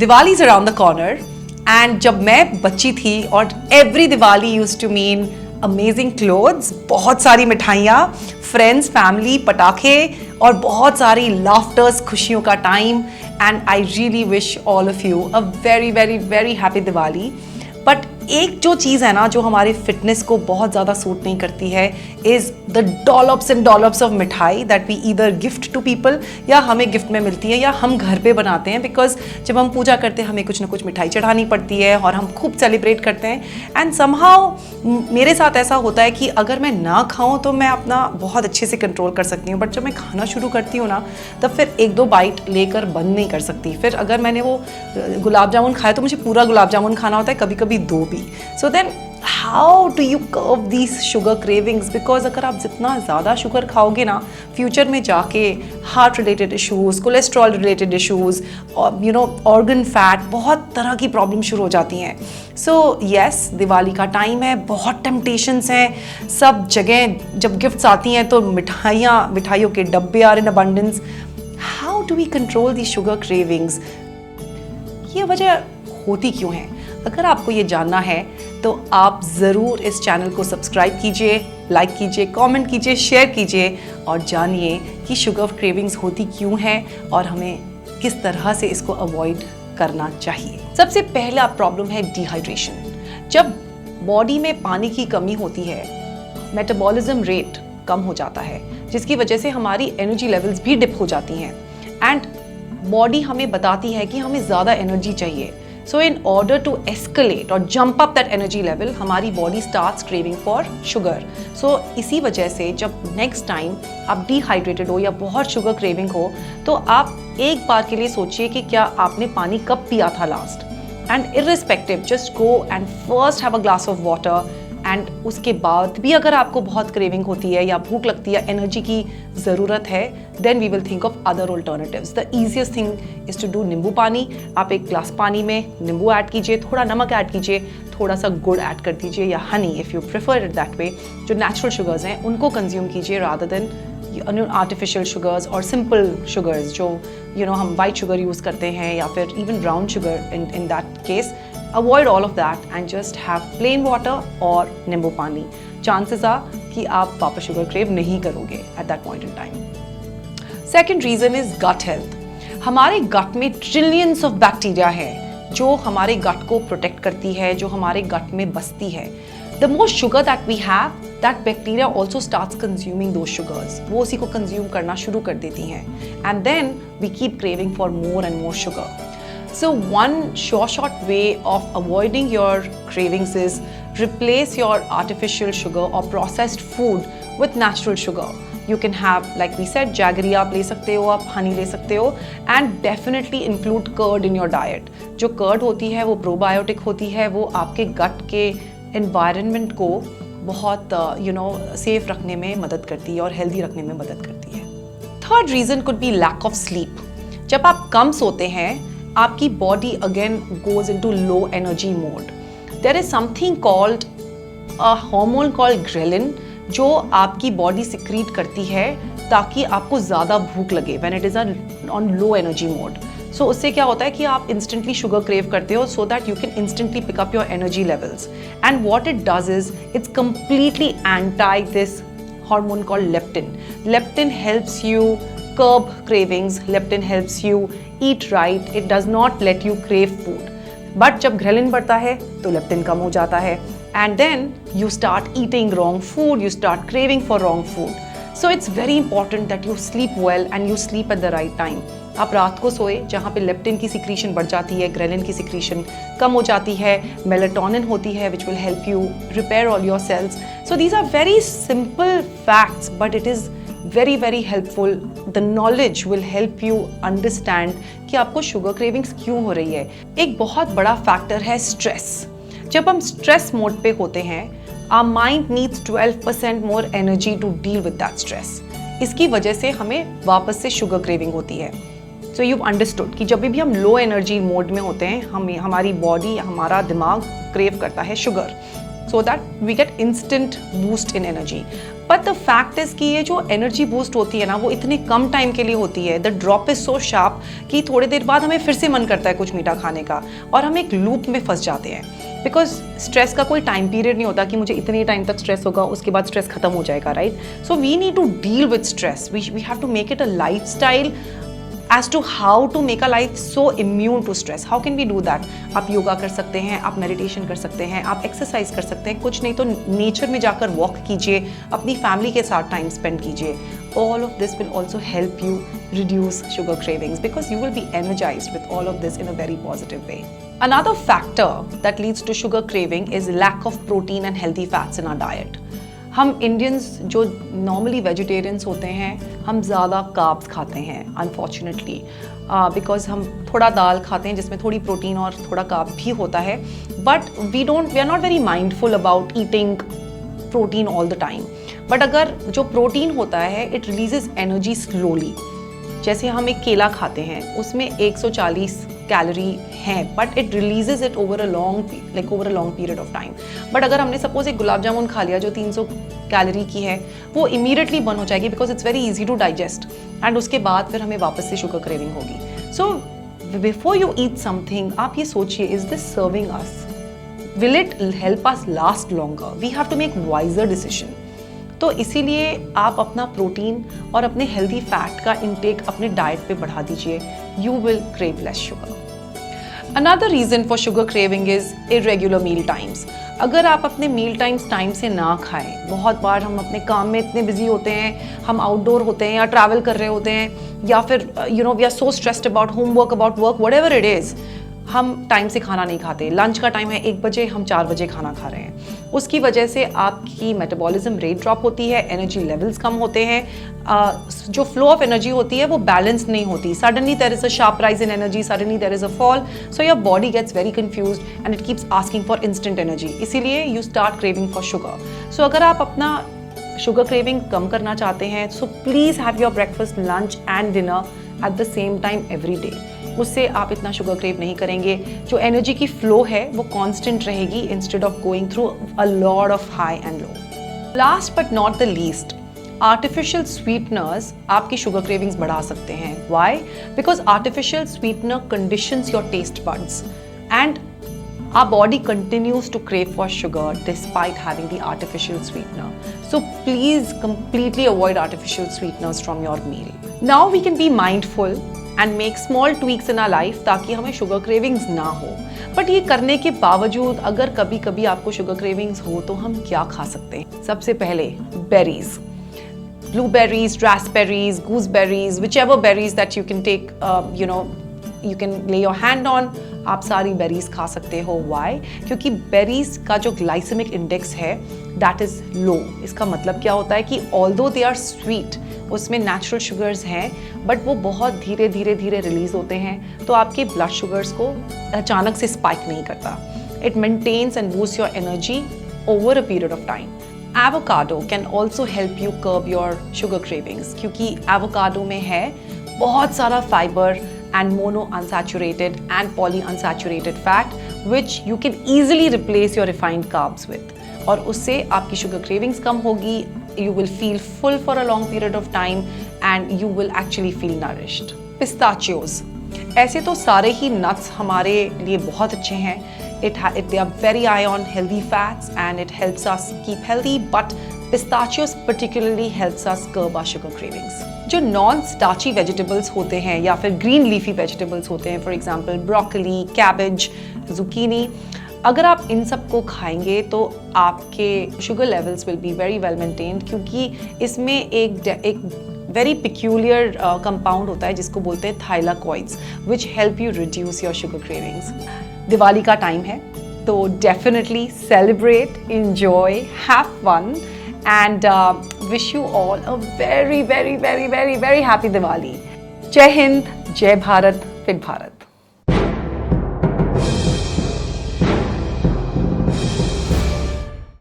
Diwali is around the corner and जब मैं बच्ची थी और every Diwali used to mean amazing clothes, बहुत सारी मिठाइयाँ, फ्रेंड्स, फैमिली, पटाखे और बहुत सारी लाफ्टर्स, खुशियों का time. And I really wish all of you a very very very happy Diwali. But एक जो चीज़ है ना जो हमारे फिटनेस को बहुत ज़्यादा सूट नहीं करती है is the dollops and dollops of mithai that we either gift to people, या हमें गिफ्ट में मिलती है या हम घर पे बनाते हैं। बिकॉज जब हम पूजा करते हैं हमें कुछ ना कुछ मिठाई चढ़ानी पड़ती है और हम खूब सेलिब्रेट करते हैं। एंड समहाउ मेरे साथ ऐसा होता है कि अगर मैं ना खाऊं तो मैं अपना बहुत अच्छे से कंट्रोल कर सकती हूँ, बट जब मैं खाना शुरू करती हूँ ना तब फिर एक दो बाइट लेकर बंद नहीं कर सकती। फिर अगर मैंने वो गुलाब जामुन खाया तो मुझे पूरा गुलाब जामुन खाना होता है, कभी कभी दो भी। So then how do you curb these sugar cravings? Because अगर आप जितना ज़्यादा शुगर खाओगे ना फ्यूचर में जाके heart related issues, cholesterol related issues, you know organ fat, बहुत तरह की प्रॉब्लम शुरू हो जाती हैं। सो यस, दिवाली का टाइम है, बहुत टेम्पटेशंस हैं, सब जगह जब गिफ्ट्स आती हैं तो मिठाइयों के डब्बे are in abundance. How do we control the sugar cravings? ये वजह होती क्यों है? अगर आपको ये जानना है तो आप ज़रूर इस चैनल को सब्सक्राइब कीजिए, लाइक कीजिए, कमेंट कीजिए, शेयर कीजिए और जानिए कि शुगर क्रेविंग्स होती क्यों हैं और हमें किस तरह से इसको अवॉइड करना चाहिए। सबसे पहला प्रॉब्लम है डिहाइड्रेशन। जब बॉडी में पानी की कमी होती है, मेटाबॉलिज्म रेट कम हो जाता है, जिसकी वजह से हमारी एनर्जी लेवल्स भी डिप हो जाती हैं एंड बॉडी हमें बताती है कि हमें ज़्यादा एनर्जी चाहिए। So in order to escalate और jump up that energy level, हमारी body starts craving for sugar. So इसी वजह से जब next time आप dehydrated हो या बहुत sugar craving हो तो आप एक बार के लिए सोचिए कि क्या आपने पानी कब पिया था last. And irrespective, just go and first have a glass of water. And उसके बाद भी अगर आपको बहुत क्रेविंग होती है या भूख लगती है, एनर्जी की ज़रूरत है, then we will think of other alternatives. The easiest thing is to do nimbu pani. आप एक ग्लास पानी में नींबू ऐड कीजिए, थोड़ा नमक ऐड कीजिए, थोड़ा सा गुड़ ऐड कर दीजिए या Honey if you prefer it that way. जो नेचुरल शुगर्स हैं उनको कंज्यूम कीजिए रादर देन आर्टिफिशियल शुगर्स और सिंपल शुगर्स जो हम वाइट शुगर यूज़ करते हैं या फिर even brown sugar in that case. Avoid all of that and just have plain water और नींबू पानी। Chances are कि आप वापस शुगर क्रेव नहीं करोगे at that point in time. Second reason is gut health. हमारे गट में ट्रिलियंस ऑफ बैक्टीरिया है जो हमारे गट को प्रोटेक्ट करती है, जो हमारे गट में बसती है। The more sugar that we have, that bacteria also starts consuming those sugars. वो उसी को कंज्यूम करना शुरू कर देती हैं and then we keep craving for more and more sugar. So one short way of avoiding your cravings is replace your artificial sugar or processed food with natural sugar. You can have, like we said, jaggery आप ले सकते हो, आप honey ले सकते हो and definitely include curd in your diet. जो curd होती है वो probiotic होती है, वो आपके gut के environment को बहुत safe रखने में मदद करती है और healthy रखने में मदद करती है। Third reason could be lack of sleep. जब आप कम सोते हैं आपकी body again goes into low energy mode. There is something called a hormone called ghrelin जो आपकी बॉडी सिक्रीट करती है ताकि आपको ज़्यादा भूख लगे when it is on low energy mode. So उससे क्या होता है कि आप इंस्टेंटली शुगर क्रेव करते हो so that you can instantly pick up your energy levels and what it does is it's completely anti this hormone called leptin. Leptin helps you curb cravings, leptin helps you eat right, it does not let you crave food. But जब ghrelin बढ़ता है तो leptin कम हो जाता है and then you start eating wrong food, you start craving for wrong food. So it's very important that you sleep well and you sleep at the right time. आप रात को सोए जहाँ पे लेप्टिन की सिक्रीशन बढ़ जाती है, ग्रेलिन की सिक्रीशन कम हो जाती है, मेलेटोनिन होती है which will help you repair all your cells. So these are very simple facts but it is very very helpful. The knowledge will help you understand कि आपको शुगर क्रेविंग्स क्यों हो रही है। एक बहुत बड़ा फैक्टर है स्ट्रेस। जब हम स्ट्रेस मोड पे होते हैं our mind needs 12% more energy to deal with that stress. इसकी वजह से हमें वापस से शुगर क्रेविंग होती है। So you've understood कि जब भी हम लो एनर्जी मोड में होते हैं हमारी बॉडी हमारा दिमाग क्रेव करता है sugar so that we get instant boost in energy. But the fact is कि ये जो एनर्जी बूस्ट होती है ना, वो इतने कम टाइम के लिए होती है. The drop is so sharp कि थोड़ी देर बाद हमें फिर से मन करता है कुछ मीठा खाने का, और हम एक लूप में फंस जाते हैं. बिकॉज स्ट्रेस का कोई टाइम पीरियड नहीं होता कि मुझे इतने टाइम तक स्ट्रेस होगा, उसके बाद स्ट्रेस खत्म हो जाएगा, right? So we need to deal with stress. We have to make it a lifestyle as to how to make our life so immune to stress. How can we do that? आप योगा कर सकते हैं, आप meditation कर सकते हैं, आप exercise कर सकते हैं, कुछ नहीं तो नेचर में जाकर वॉक कीजिए, अपनी फैमिली के साथ टाइम स्पेंड कीजिए. All of this will also help you reduce sugar cravings because you will be energized with all of this in a very positive way. Another factor that leads to sugar craving is lack of protein and healthy fats in our diet. हम Indians जो normally vegetarians होते हैं, हम ज़्यादा carbs खाते हैं unfortunately, because हम थोड़ा दाल खाते हैं जिसमें थोड़ी प्रोटीन और थोड़ा कार्ब भी होता है. But we are not very mindful about eating protein all the time. But अगर जो प्रोटीन होता है इट रिलीजेस एनर्जी स्लोली. जैसे हम एक केला खाते हैं, उसमें 140 कैलोरी हैं, but it releases it over a long period of time. But अगर हमने सपोज एक गुलाब जामुन खा लिया जो 300 कैलोरी की है, वो इमीडिएटली बर्न हो जाएगी because it's very easy to digest, and उसके बाद फिर हमें वापस से शुगर क्रेविंग होगी. So before you eat something, आप ये सोचिए, is this serving us? Will it help us last longer? We have to make wiser decision. तो इसीलिए आप अपना प्रोटीन और अपने हेल्दी फैट का इंटेक अपने डाइट पे बढ़ा दीजिए. You will crave less sugar. Another reason for sugar craving is irregular meal times. अगर आप अपने मील टाइम्स टाइम से ना खाएं, बहुत बार हम अपने काम में इतने बिजी होते हैं, हम आउटडोर होते हैं या ट्रैवल कर रहे होते हैं, या फिर we are so stressed about homework, about work, whatever it is, हम टाइम से खाना नहीं खाते. लंच का टाइम है 1 बजे, हम 4 बजे खाना खा रहे हैं. उसकी वजह से आपकी मेटाबॉलिज्म रेट ड्रॉप होती है, एनर्जी लेवल्स कम होते हैं, जो फ्लो ऑफ एनर्जी होती है वो बैलेंस नहीं होती. Suddenly there is a sharp rise in energy, suddenly there is a fall, so your body gets very confused and it keeps asking for instant energy. इसीलिए you start craving for sugar. So अगर आप अपना sugar craving कम करना चाहते हैं, so please have your breakfast, lunch and dinner at the same time every day. उससे आप इतना शुगर क्रेव नहीं करेंगे. जो एनर्जी की फ्लो है वो कांस्टेंट रहेगी instead of going through a lot of high and low. Last but not the least, artificial sweeteners आपकी शुगर क्रेविंग्स बढ़ा सकते हैं. Why? Because artificial sweetener conditions your taste buds and our body continues to crave for sugar despite having the artificial sweetener. So please completely avoid artificial sweeteners from your meal. Now we can be mindful and make small tweaks in our life ताकि हमें sugar cravings ना हो. But ये करने के बावजूद अगर कभी कभी आपको sugar cravings हो तो हम क्या खा सकते हैं? सबसे पहले berries. Blueberries, raspberries, gooseberries, whichever berries that you can take, you can lay your hand on. आप सारी बेरीज खा सकते हो. वाई? क्योंकि बेरीज का जो ग्लाइसेमिक इंडेक्स है दैट इज़ लो. इसका मतलब क्या होता है कि ऑल्दो दे आर स्वीट, उसमें नेचुरल शुगर्स हैं, बट वो बहुत धीरे धीरे धीरे रिलीज होते हैं, तो आपके ब्लड शुगर्स को अचानक से स्पाइक नहीं करता. It maintains and boost your energy over a period of time. Avocado can also help you curb your sugar cravings, क्योंकि एवोकाडो में है बहुत सारा fibre and monounsaturated and polyunsaturated fat which you can easily replace your refined carbs with. और उससे आपकी sugar cravings कम होगी, you will feel full for a long period of time and you will actually feel nourished. Pistachios. ऐसे तो सारे ही nuts हमारे लिए बहुत अच्छे हैं. They are very high on healthy fats and it helps us keep healthy, but pistachios particularly helps us curb our sugar cravings. जो non starchy vegetables होते हैं या फिर ग्रीन लीफी वेजिटेबल्स होते हैं, for example broccoli, cabbage, zucchini, अगर आप इन सब को खाएंगे तो आपके sugar levels will be very well maintained, क्योंकि इसमें एक वेरी पिक्यूलियर कंपाउंड होता है जिसको बोलते हैं thylakoids, which help you reduce your sugar cravings. Diwali का टाइम है तो definitely celebrate, enjoy, have fun and wish you all a very, very, very, very, very happy Diwali. Jai Hind, Jai Bharat, Fit Bharat.